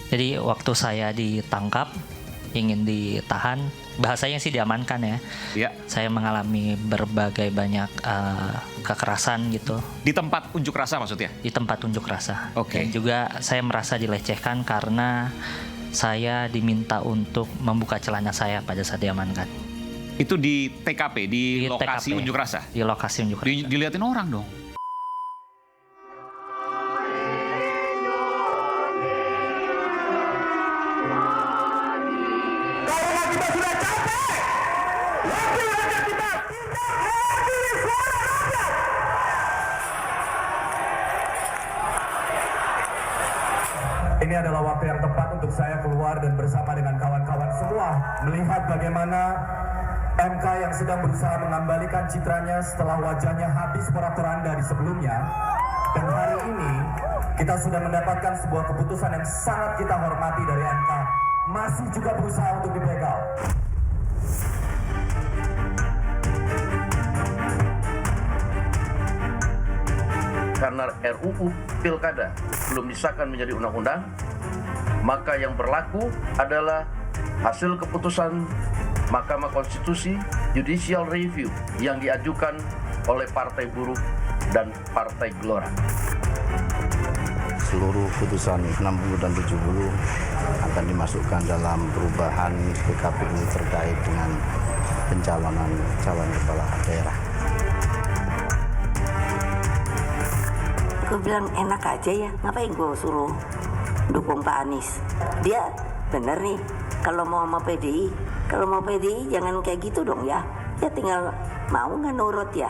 Jadi waktu saya ditangkap, ingin ditahan, bahasanya sih diamankan ya. Iya. Saya mengalami berbagai banyak kekerasan gitu. Di tempat unjuk rasa maksudnya? Di tempat unjuk rasa. Oke. Dan juga saya merasa dilecehkan karena saya diminta untuk membuka celana saya pada saat diamankan. Itu di TKP, di lokasi TKP, unjuk rasa? Di lokasi unjuk rasa. Dilihatin orang dong? Ini adalah waktu yang tepat untuk saya keluar dan bersama dengan kawan-kawan semua melihat bagaimana MK yang sedang berusaha mengembalikan citranya setelah wajahnya habis porak-poranda di sebelumnya. Dan hari ini kita sudah mendapatkan sebuah keputusan yang sangat kita hormati dari MK, masih juga berusaha untuk dibegal. Karena RUU Pilkada belum disahkan menjadi undang-undang, maka yang berlaku adalah hasil keputusan Mahkamah Konstitusi Judicial Review yang diajukan oleh Partai Buruh dan Partai Gelora. Seluruh putusan 60 dan 70 akan dimasukkan dalam perubahan PKPU terkait dengan pencalonan calon kepala daerah. Gue bilang enak aja ya, ngapain gue suruh dukung Pak Anies. Dia bener nih, kalau mau sama PDI, kalau mau PDI jangan kayak gitu dong ya. Ya tinggal mau nggak nurut ya.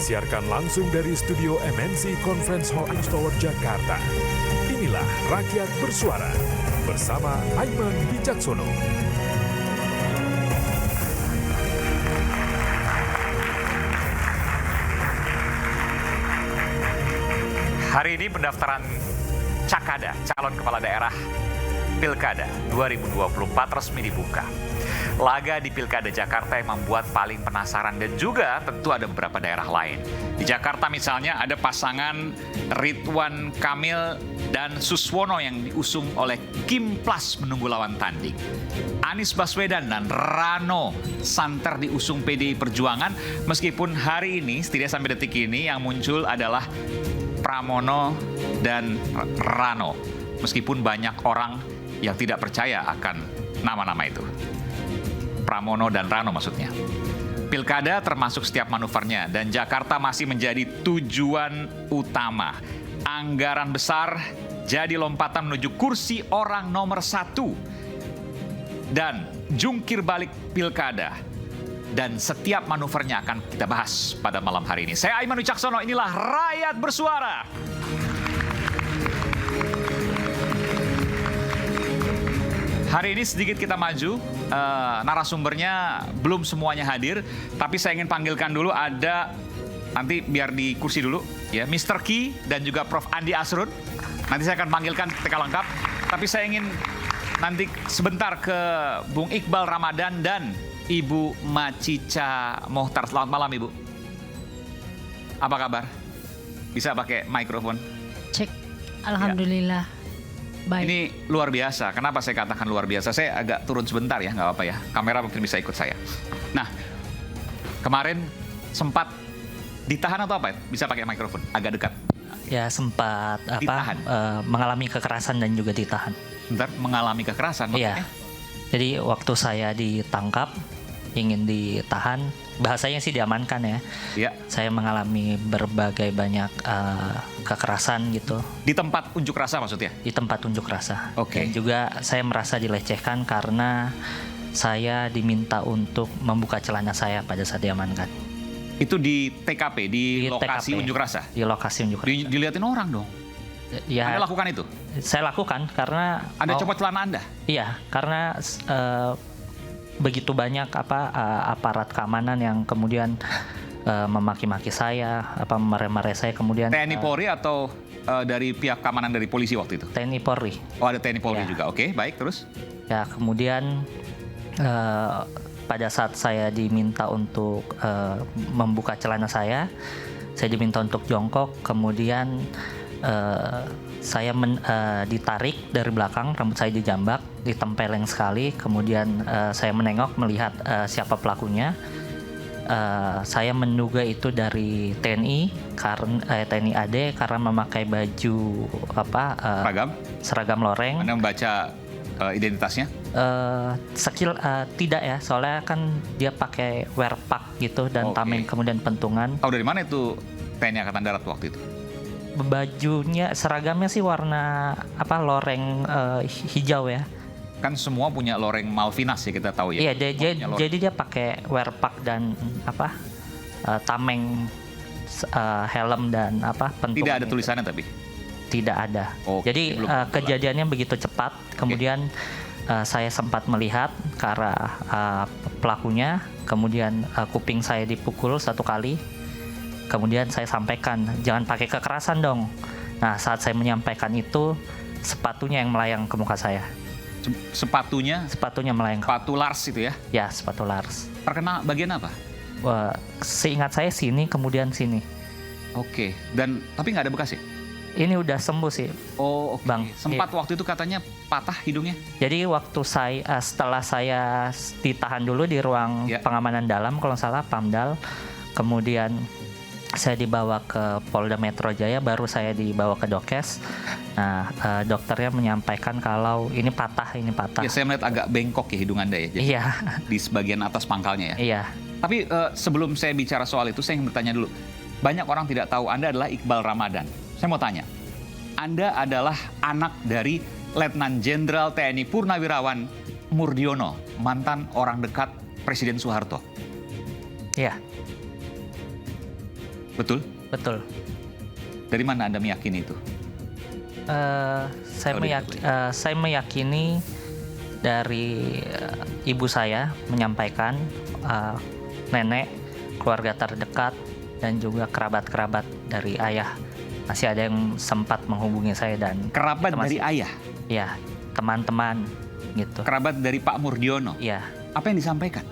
Disiarkan langsung dari studio MNC Conference Hall Tower Jakarta. Inilah Rakyat Bersuara bersama Aiman Wicaksono. Hari ini pendaftaran Cakada, calon kepala daerah Pilkada 2024 resmi dibuka. Laga di Pilkada Jakarta yang membuat paling penasaran dan juga tentu ada beberapa daerah lain. Di Jakarta misalnya ada pasangan Ridwan Kamil dan Suswono yang diusung oleh Kim Plus menunggu lawan tanding. Anies Baswedan dan Rano santer diusung PDI Perjuangan, meskipun hari ini, setidaknya sampai detik ini yang muncul adalah Pramono dan Rano. Meskipun banyak orang yang tidak percaya akan nama-nama itu. Pramono dan Rano maksudnya. Pilkada termasuk setiap manuvernya dan Jakarta masih menjadi tujuan utama. Anggaran besar jadi lompatan menuju kursi orang nomor 1. Dan jungkir balik Pilkada. Dan setiap manuvernya akan kita bahas pada malam hari ini. Saya Aiman Wicaksono, inilah Rakyat Bersuara. Hari ini sedikit kita maju, narasumbernya belum semuanya hadir, tapi saya ingin panggilkan dulu ada, nanti biar di kursi dulu, ya, Mr. Ki dan juga Prof. Andi Asrun. Nanti saya akan panggilkan ketika lengkap, tapi saya ingin nanti sebentar ke Bung Iqbal Ramadan dan Ibu Macica Mohtar. Selamat malam, Ibu. Apa kabar? Bisa pakai mikrofon? Cek, alhamdulillah. Ya. Baik. Ini luar biasa. Kenapa saya katakan luar biasa? Saya agak turun sebentar ya, nggak apa-apa ya. Kamera mungkin bisa ikut saya. Nah, kemarin sempat ditahan atau apa ya? Bisa pakai mikrofon, agak dekat. Ya sempat mengalami kekerasan dan juga ditahan. Bentar, mengalami kekerasan maksudnya? Iya. Jadi waktu saya ditangkap, ingin ditahan, bahasanya sih diamankan ya. Ya. Saya mengalami berbagai banyak kekerasan gitu Di tempat unjuk rasa maksudnya? di tempat unjuk rasa. Oke. Dan juga saya merasa dilecehkan karena saya diminta untuk membuka celana saya pada saat diamankan. Itu di TKP, di lokasi TKP, unjuk rasa? Di lokasi unjuk rasa. Dilihatin orang dong? Ya, Anda lakukan itu? saya lakukan karena Anda copot celana Anda? Iya, karena begitu banyak aparat keamanan yang kemudian memaki-maki saya, memarahi saya, kemudian TNI Polri atau dari pihak keamanan dari polisi waktu itu? TNI Polri. Oh, ada TNI Polri Ya. juga. Oke, baik, terus? Ya, kemudian pada saat saya diminta untuk membuka celana saya diminta untuk jongkok, kemudian saya ditarik dari belakang, rambut saya dijambak, ditempeleng sekali, kemudian saya menengok melihat siapa pelakunya. Saya menduga itu dari TNI karena TNI AD karena memakai baju seragam loreng. Anda membaca identitasnya? Tidak ya, soalnya kan dia pakai wear pack gitu dan Oke. tameng kemudian pentungan. Tahu dari mana itu TNI Angkatan Darat waktu itu? Bajunya, seragamnya sih warna loreng hijau ya. Kan semua punya loreng Malvinas ya, kita tahu ya. Iya, Punya loreng. jadi dia pakai wear pack dan tameng, helm dan pentungan. Tidak ada itu. tulisannya tapi? Tidak ada. Oke, Jadi belum kebetulan. kejadiannya begitu cepat. Kemudian saya sempat melihat ke arah pelakunya. Kemudian kuping saya dipukul 1 kali. Kemudian saya sampaikan, jangan pakai kekerasan dong. Nah, saat saya menyampaikan itu, sepatunya yang melayang ke muka saya. Sepatunya? Sepatunya melayang. Sepatu Lars itu ya? Ya, sepatu Lars. Terkena bagian apa? Wah, seingat saya sini, kemudian sini. Oke, tapi nggak ada bekas ya? Ini udah sembuh sih. Oh, oke. Bang, Sempat iya. waktu itu katanya patah hidungnya? Jadi waktu setelah saya ditahan dulu di ruang Ya. pengamanan dalam, kalau nggak salah Pamdal, kemudian saya dibawa ke Polda Metro Jaya, baru saya dibawa ke Dokes. Nah, dokternya menyampaikan kalau ini patah. Ya, saya melihat agak bengkok ya hidung Anda ya. Jadi Iya, di sebagian atas pangkalnya ya. iya. Tapi sebelum saya bicara soal itu, saya ingin bertanya dulu. Banyak orang tidak tahu Anda adalah Iqbal Ramadan. Saya mau tanya, Anda adalah anak dari Letnan Jenderal TNI Purnawirawan Murdiono, mantan orang dekat Presiden Soeharto. Iya, Betul? betul. Dari mana Anda meyakini itu? Saya meyakini dari ibu saya menyampaikan, nenek, keluarga terdekat, dan juga kerabat-kerabat dari ayah. Masih ada yang sempat menghubungi saya dan Kerabat kita dari masih- ayah? Ya, teman-teman gitu. Kerabat dari Pak Murdiono? Iya, Apa yang disampaikan?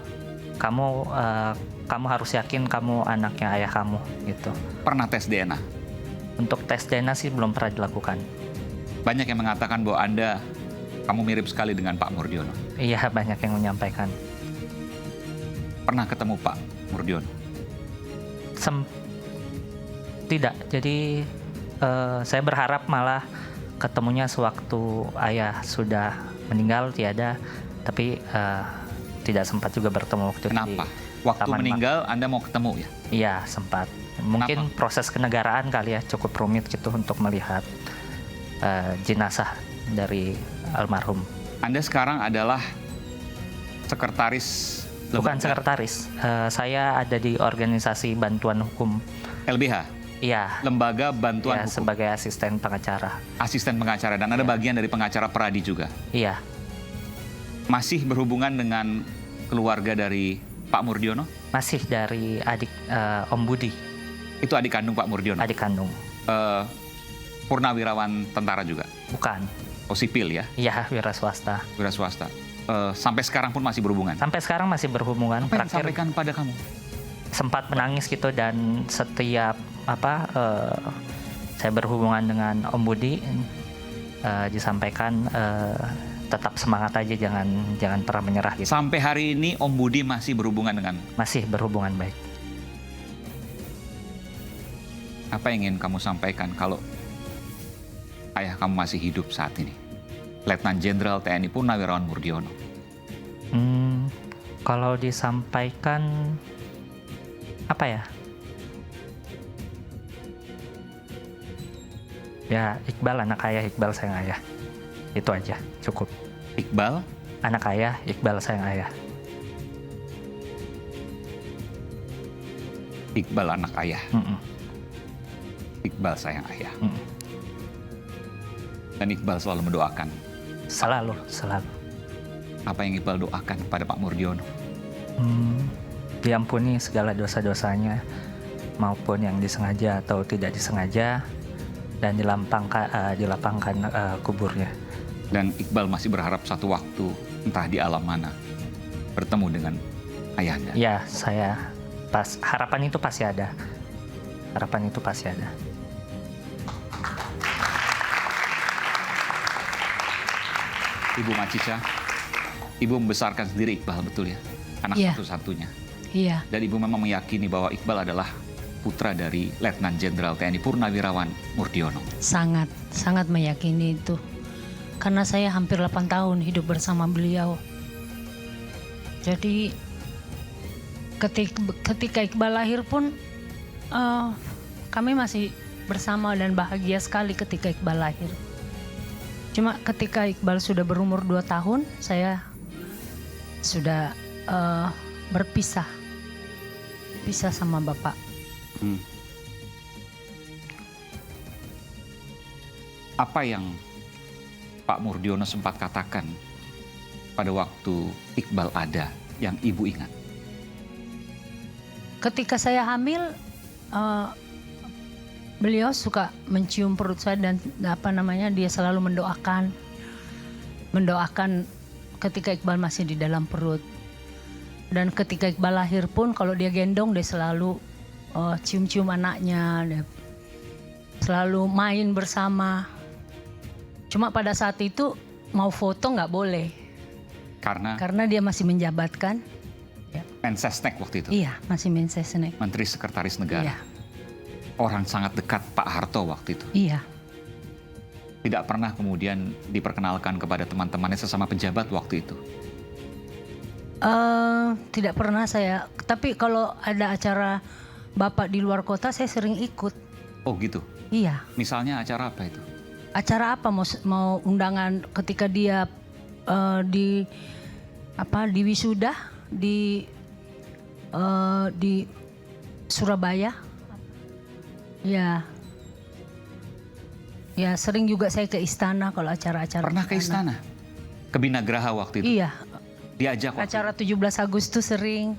kamu harus yakin kamu anaknya ayah kamu gitu. Pernah tes DNA? Untuk tes DNA sih belum pernah dilakukan. Banyak yang mengatakan bahwa kamu mirip sekali dengan Pak Murdiono. Iya, banyak yang menyampaikan. Pernah ketemu Pak Murdiono? Tidak, jadi saya berharap malah ketemunya sewaktu ayah sudah meninggal, tiada, tapi tidak sempat juga bertemu waktu itu. Kenapa? Waktu Taman meninggal Anda mau ketemu ya? Iya, sempat. Mungkin proses kenegaraan kali ya, cukup rumit gitu untuk melihat jenazah dari almarhum. Anda sekarang adalah sekretaris Bukan lembaga sekretaris, saya ada di organisasi bantuan hukum. LBH, Iya, Lembaga Bantuan ya, Hukum, sebagai asisten pengacara. asisten pengacara, dan ada bagian dari pengacara Peradi juga. Iya, Masih berhubungan dengan keluarga dari Pak Murdiono? masih dari adik Om Budi, Itu adik kandung Pak Murdiono? adik kandung. Purnawirawan tentara juga? Bukan, Oh, sipil ya? iya, wira swasta. Wira swasta. Sampai sekarang pun masih berhubungan? Sampai sekarang masih berhubungan. Apa yang Terakhir disampaikan pada kamu? sempat menangis gitu, dan setiap saya berhubungan dengan Om Budi, disampaikan tetap semangat aja, jangan pernah menyerah gitu. Sampai hari ini Om Budi masih berhubungan dengan... Masih berhubungan baik. Apa yang ingin kamu sampaikan kalau ayah kamu masih hidup saat ini? Letnan Jenderal TNI Purnawirawan Murdiono. Kalau disampaikan Apa ya? Ya, Iqbal anak ayah, Iqbal sayang ayah. Itu aja, cukup. Iqbal, Anak ayah, Iqbal sayang ayah. Iqbal anak ayah, Mm-mm. Iqbal sayang ayah. Mm-mm. Dan Iqbal selalu mendoakan. Selalu. Apa yang Iqbal doakan pada Pak Murdiono? Diampuni segala dosa-dosanya, maupun yang disengaja atau tidak disengaja, dan dilapangkan kuburnya. Dan Iqbal masih berharap satu waktu, entah di alam mana, bertemu dengan ayahnya. Ya, harapan itu pasti ada. Ibu Macica, Ibu membesarkan sendiri Iqbal, betul ya? Anak Iya. satu-satunya. Iya, Dan Ibu memang meyakini bahwa Iqbal adalah putra dari Letnan Jenderal TNI Purnawirawan Murdiono. sangat meyakini itu. Karena saya hampir 8 tahun hidup bersama beliau. Jadi ketika Iqbal lahir pun kami masih bersama dan bahagia sekali ketika Iqbal lahir. Cuma ketika Iqbal sudah berumur 2 tahun, saya sudah berpisah sama Bapak. Apa yang Pak Murdiono sempat katakan pada waktu Iqbal ada yang Ibu ingat? Ketika saya hamil, beliau suka mencium perut saya dan dia selalu mendoakan ketika Iqbal masih di dalam perut. Dan ketika Iqbal lahir pun kalau dia gendong dia selalu cium-cium anaknya, dia selalu main bersama. Cuma pada saat itu mau foto nggak boleh karena dia masih menjabatkan. Mensesnek waktu itu, Iya, masih Mensesnek. Menteri Sekretaris Negara. Iya, Orang sangat dekat Pak Harto waktu itu. iya. Tidak pernah kemudian diperkenalkan kepada teman-temannya sesama pejabat waktu itu. Tidak pernah saya. Tapi kalau ada acara Bapak di luar kota, saya sering ikut. Oh gitu. Iya. Misalnya acara apa itu? Acara apa? Mau undangan ketika dia di wisuda di Surabaya. Ya. Ya, sering juga saya ke istana kalau acara-acara. Pernah ke istana? Ke Binagraha waktu itu? Iya. Diajak waktu Acara 17 Agustus sering.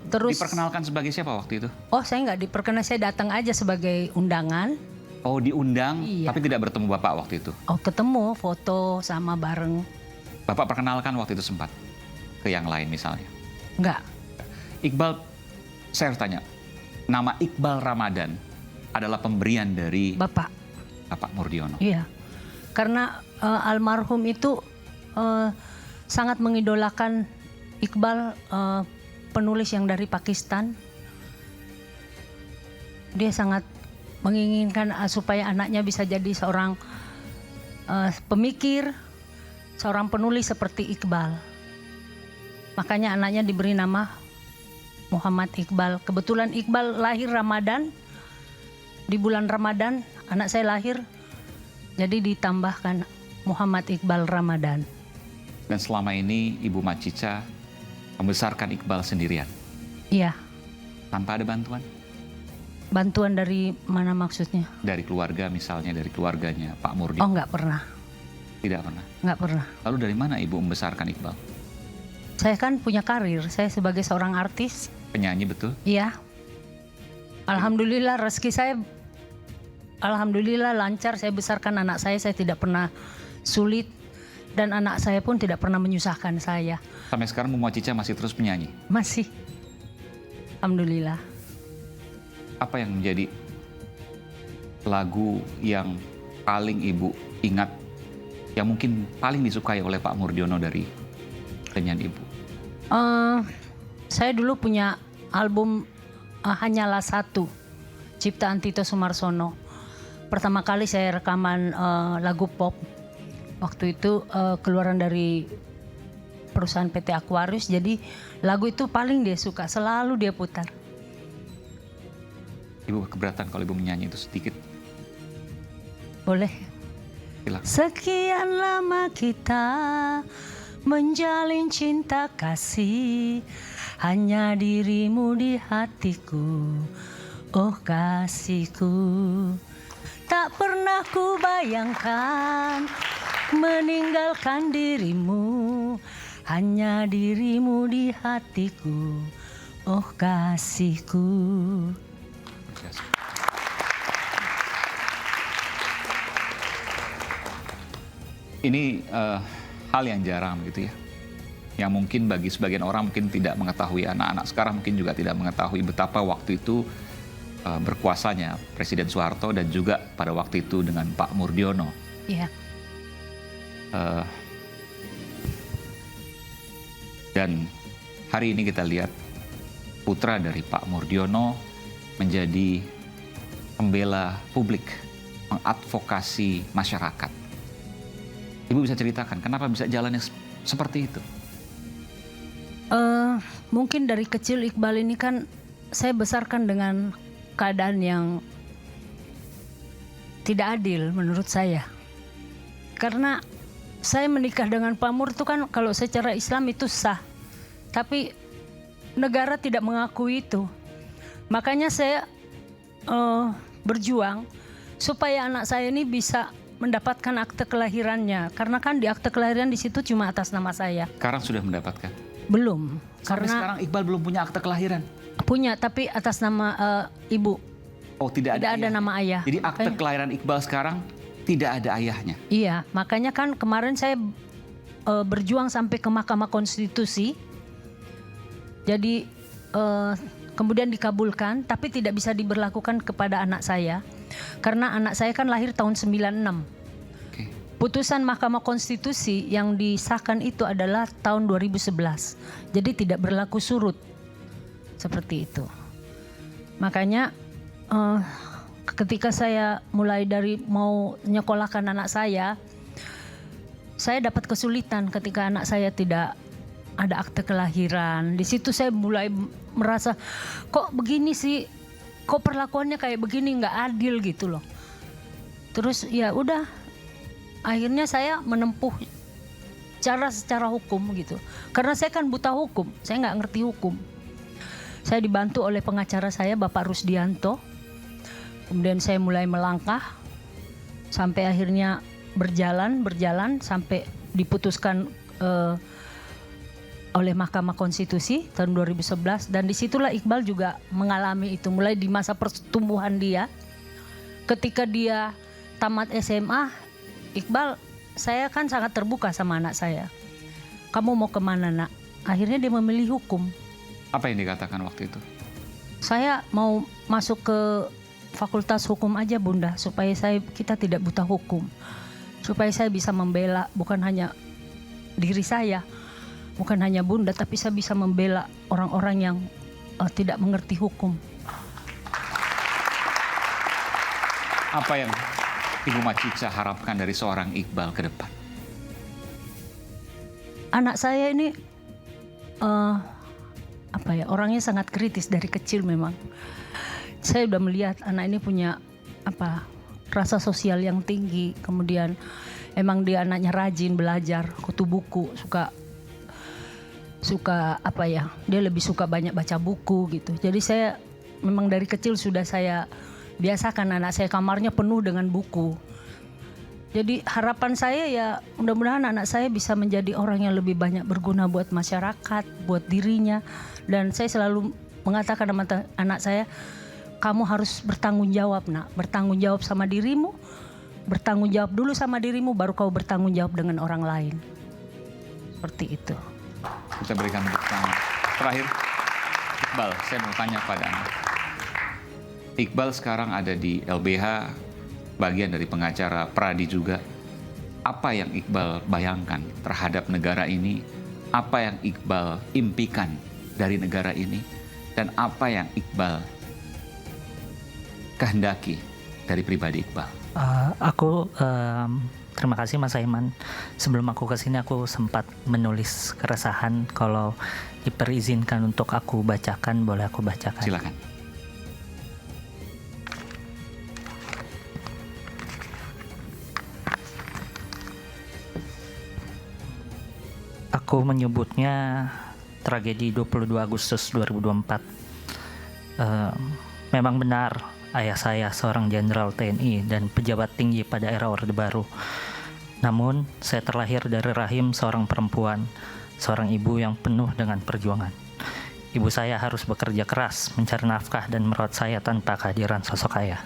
Terus diperkenalkan sebagai siapa waktu itu? Oh, saya nggak diperkenalkan, saya datang aja sebagai undangan. Oh, diundang, Iya. tapi tidak bertemu Bapak waktu itu? Oh, ketemu, foto sama bareng. Bapak perkenalkan waktu itu sempat? Ke yang lain misalnya? Enggak. Iqbal, saya harus tanya, nama Iqbal Ramadan adalah pemberian dari Bapak. Bapak Murdiono. Iya. Karena almarhum itu sangat mengidolakan Iqbal, penulis yang dari Pakistan. Dia sangat menginginkan supaya anaknya bisa jadi seorang pemikir, seorang penulis seperti Iqbal. Makanya anaknya diberi nama Muhammad Iqbal. Kebetulan Iqbal lahir Ramadan, di bulan Ramadan anak saya lahir, jadi ditambahkan Muhammad Iqbal Ramadan. Dan selama ini Ibu Macica membesarkan Iqbal sendirian? Iya. Tanpa ada bantuan? Bantuan dari mana maksudnya? Dari keluarga misalnya, dari keluarganya Pak Murdiono? Oh, nggak pernah. Tidak pernah? Nggak pernah. Lalu dari mana Ibu membesarkan Iqbal? Saya kan punya karir, saya sebagai seorang artis. Penyanyi betul? Iya. Alhamdulillah rezeki saya, alhamdulillah lancar. Saya besarkan anak saya tidak pernah sulit. Dan anak saya pun tidak pernah menyusahkan saya. Sampai sekarang Bu Macica masih terus penyanyi? Masih. Alhamdulillah. Apa yang menjadi lagu yang paling Ibu ingat, yang mungkin paling disukai oleh Pak Murdiono dari penyanyi Ibu? Saya dulu punya album Hanyalah Satu, ciptaan Tito Sumarsono. Pertama kali saya rekaman lagu pop. Waktu itu keluaran dari perusahaan PT Aquarius, jadi lagu itu paling dia suka, selalu dia putar. Ibu keberatan kalau Ibu menyanyi itu sedikit? Boleh. Silakan. Sekian lama kita menjalin cinta kasih, hanya dirimu di hatiku, oh kasihku. Tak pernah ku bayangkan meninggalkan dirimu, hanya dirimu di hatiku, oh kasihku. Ini hal yang jarang gitu ya. Yang mungkin bagi sebagian orang mungkin tidak mengetahui, anak-anak sekarang mungkin juga tidak mengetahui betapa waktu itu berkuasanya Presiden Soeharto dan juga pada waktu itu dengan Pak Murdiono. Iya. Dan hari ini kita lihat putra dari Pak Murdiono menjadi pembela publik, mengadvokasi masyarakat. Ibu bisa ceritakan kenapa bisa jalannya seperti itu? Mungkin dari kecil Iqbal ini kan saya besarkan dengan keadaan yang tidak adil menurut saya. Karena saya menikah dengan Pak Mur itu kan kalau secara Islam itu sah. Tapi negara tidak mengakui itu. Makanya saya berjuang supaya anak saya ini bisa mendapatkan akte kelahirannya. Karena kan di akte kelahiran di situ cuma atas nama saya. Sekarang sudah mendapatkan? Belum. Sampai karena sekarang Iqbal belum punya akte kelahiran? Punya, tapi atas nama ibu. Oh, tidak ada ayah. Nama ayah. Jadi akte kelahiran Iqbal sekarang tidak ada ayahnya? Iya, makanya kan kemarin saya berjuang sampai ke Mahkamah Konstitusi. Jadi kemudian dikabulkan, tapi tidak bisa diberlakukan kepada anak saya. Karena anak saya kan lahir tahun 96. Putusan Mahkamah Konstitusi yang disahkan itu adalah tahun 2011. Jadi tidak berlaku surut. Seperti itu. Makanya ketika saya mulai dari mau nyekolahkan anak saya dapat kesulitan ketika anak saya tidak ada akte kelahiran. Di situ saya mulai merasa kok begini sih, kok perlakuannya kayak begini, nggak adil gitu loh. Terus ya udah, akhirnya saya menempuh cara secara hukum gitu. Karena saya kan buta hukum, saya nggak ngerti hukum. Saya dibantu oleh pengacara saya, Bapak Rusdianto. Kemudian saya mulai melangkah sampai akhirnya berjalan sampai diputuskan oleh Mahkamah Konstitusi tahun 2011. Dan disitulah Iqbal juga mengalami itu, mulai di masa pertumbuhan dia. Ketika dia tamat SMA, Iqbal, saya kan sangat terbuka sama anak saya. Kamu mau kemana nak? Akhirnya dia memilih hukum. Apa yang dikatakan waktu itu? Saya mau masuk ke Fakultas Hukum aja Bunda, supaya kita tidak buta hukum. Supaya saya bisa membela bukan hanya diri saya, bukan hanya Bunda, tapi saya bisa membela orang-orang yang tidak mengerti hukum. Apa yang Ibu Macica harapkan dari seorang Iqbal ke depan? Anak saya ini orangnya sangat kritis dari kecil memang. Saya udah melihat anak ini punya rasa sosial yang tinggi. Kemudian emang dia anaknya rajin belajar, kutu buku, suka dia lebih suka banyak baca buku gitu. Jadi saya memang dari kecil sudah saya biasakan anak saya kamarnya penuh dengan buku. Jadi harapan saya ya mudah-mudahan anak saya bisa menjadi orang yang lebih banyak berguna buat masyarakat, buat dirinya. Dan saya selalu mengatakan sama anak saya, kamu harus bertanggung jawab nak, bertanggung jawab sama dirimu, bertanggung jawab dulu sama dirimu, baru kau bertanggung jawab dengan orang lain. Seperti itu. Kita berikan tepuk tangan. Terakhir, Iqbal, saya mau tanya pada Anda. Iqbal sekarang ada di LBH, bagian dari pengacara Pradi juga. Apa yang Iqbal bayangkan terhadap negara ini? Apa yang Iqbal impikan dari negara ini? Dan apa yang Iqbal kehendaki dari pribadi Iqbal? Terima kasih Mas Aiman. Sebelum aku kesini aku sempat menulis keresahan. Kalau diperizinkan untuk aku bacakan, boleh aku bacakan? Silakan. Aku menyebutnya tragedi 22 Agustus 2024. Memang benar, ayah saya seorang jenderal TNI dan pejabat tinggi pada era Orde Baru. Namun, saya terlahir dari rahim seorang perempuan, seorang ibu yang penuh dengan perjuangan. Ibu saya harus bekerja keras, mencari nafkah dan merawat saya tanpa kehadiran sosok ayah.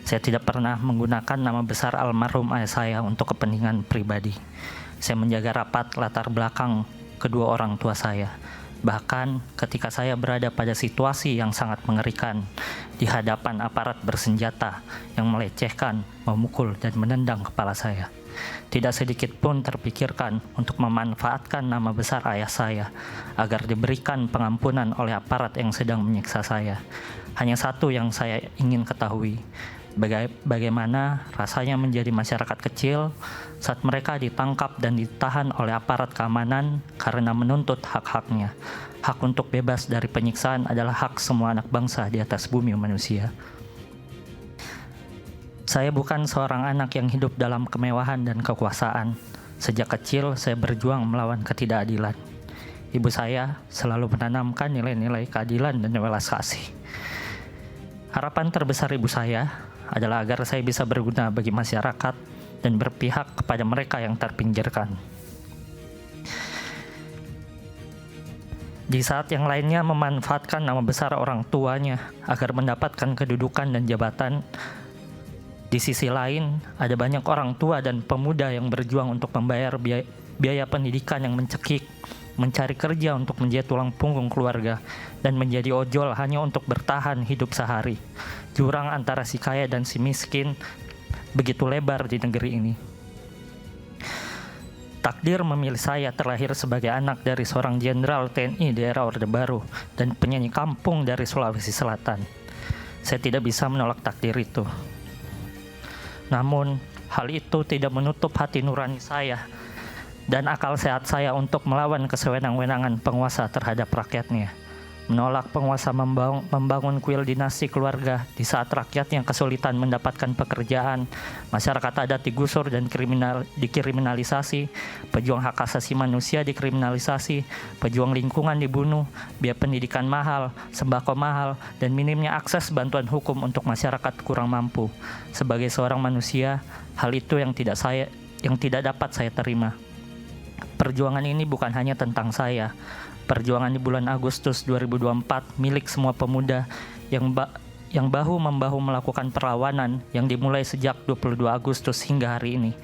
Saya tidak pernah menggunakan nama besar almarhum ayah saya untuk kepentingan pribadi. Saya menjaga rapat latar belakang kedua orang tua saya. Bahkan ketika saya berada pada situasi yang sangat mengerikan di hadapan aparat bersenjata yang melecehkan, memukul, dan menendang kepala saya, tidak sedikit pun terpikirkan untuk memanfaatkan nama besar ayah saya agar diberikan pengampunan oleh aparat yang sedang menyiksa saya. Hanya satu yang saya ingin ketahui, bagaimana rasanya menjadi masyarakat kecil saat mereka ditangkap dan ditahan oleh aparat keamanan karena menuntut hak-haknya. Hak untuk bebas dari penyiksaan adalah hak semua anak bangsa di atas bumi manusia. Saya bukan seorang anak yang hidup dalam kemewahan dan kekuasaan. Sejak kecil saya berjuang melawan ketidakadilan. Ibu saya selalu menanamkan nilai-nilai keadilan dan welas kasih. Harapan terbesar ibu saya adalah agar saya bisa berguna bagi masyarakat dan berpihak kepada mereka yang terpinggirkan. Di saat yang lainnya memanfaatkan nama besar orang tuanya agar mendapatkan kedudukan dan jabatan, di sisi lain ada banyak orang tua dan pemuda yang berjuang untuk membayar biaya pendidikan yang mencekik, mencari kerja untuk menjadi tulang punggung keluarga, dan menjadi ojol hanya untuk bertahan hidup sehari. Jurang antara si kaya dan si miskin begitu lebar di negeri ini. Takdir memilih saya terlahir sebagai anak dari seorang jenderal TNI di era Orde Baru dan penyanyi kampung dari Sulawesi Selatan. Saya tidak bisa menolak takdir itu. Namun, hal itu tidak menutup hati nurani saya dan akal sehat saya untuk melawan kesewenang-wenangan penguasa terhadap rakyatnya. Menolak penguasa membangun kuil dinasti keluarga di saat rakyatnya kesulitan mendapatkan pekerjaan, masyarakat adat digusur dan dikriminalisasi, pejuang hak asasi manusia dikriminalisasi, pejuang lingkungan dibunuh, biaya pendidikan mahal, sembako mahal, dan minimnya akses bantuan hukum untuk masyarakat kurang mampu. Sebagai seorang manusia, hal itu yang tidak dapat saya terima. Perjuangan ini bukan hanya tentang saya. Perjuangan di bulan Agustus 2024 milik semua pemuda yang bahu-membahu melakukan perlawanan yang dimulai sejak 22 Agustus hingga hari ini.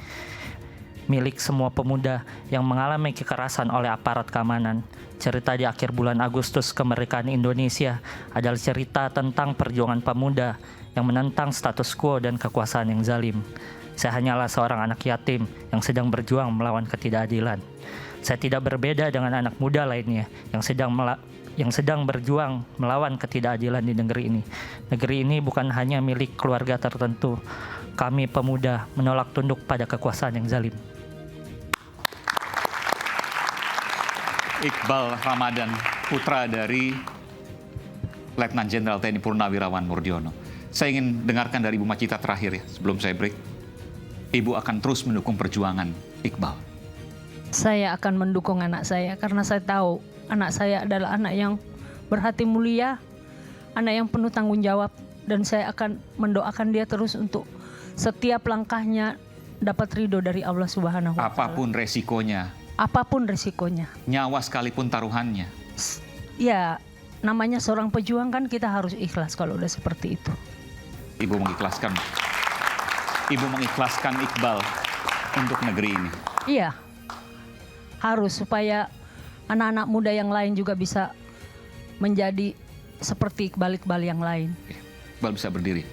Milik semua pemuda yang mengalami kekerasan oleh aparat keamanan. Cerita di akhir bulan Agustus kemerdekaan Indonesia adalah cerita tentang perjuangan pemuda yang menentang status quo dan kekuasaan yang zalim. Saya hanyalah seorang anak yatim yang sedang berjuang melawan ketidakadilan. Saya tidak berbeda dengan anak muda lainnya yang sedang berjuang melawan ketidakadilan di negeri ini. Negeri ini bukan hanya milik keluarga tertentu. Kami pemuda menolak tunduk pada kekuasaan yang zalim. Iqbal Ramadan, putra dari Letnan Jenderal TNI Purnawirawan Murdiono. Saya ingin dengarkan dari Ibu Macita terakhir ya, sebelum saya break. Ibu akan terus mendukung perjuangan Iqbal. Saya akan mendukung anak saya karena saya tahu anak saya adalah anak yang berhati mulia, anak yang penuh tanggung jawab, dan saya akan mendoakan dia terus untuk setiap langkahnya dapat ridho dari Allah Subhanahu wa Ta'ala. Apapun resikonya. Apapun resikonya. Nyawa sekalipun taruhannya. Ya, namanya seorang pejuang kan kita harus ikhlas kalau udah seperti itu. Ibu mengikhlaskan Iqbal untuk negeri ini. Iya, harus supaya anak-anak muda yang lain juga bisa menjadi seperti Iqbal yang lain. Iqbal bisa berdiri.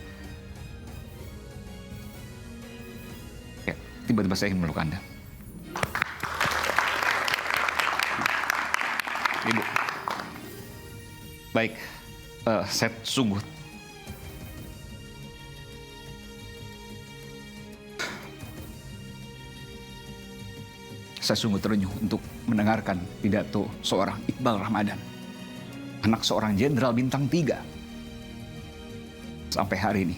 Ya, tiba-tiba saya ingin meluk Anda. Ibu. Baik, saya sungguh terenyuh untuk mendengarkan pidato seorang Iqbal Ramadan, anak seorang jenderal bintang 3. Sampai hari ini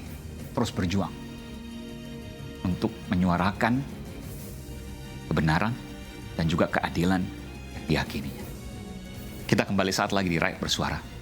terus berjuang untuk menyuarakan kebenaran dan juga keadilan diyakininya. Kita kembali saat lagi di Rakyat Bersuara.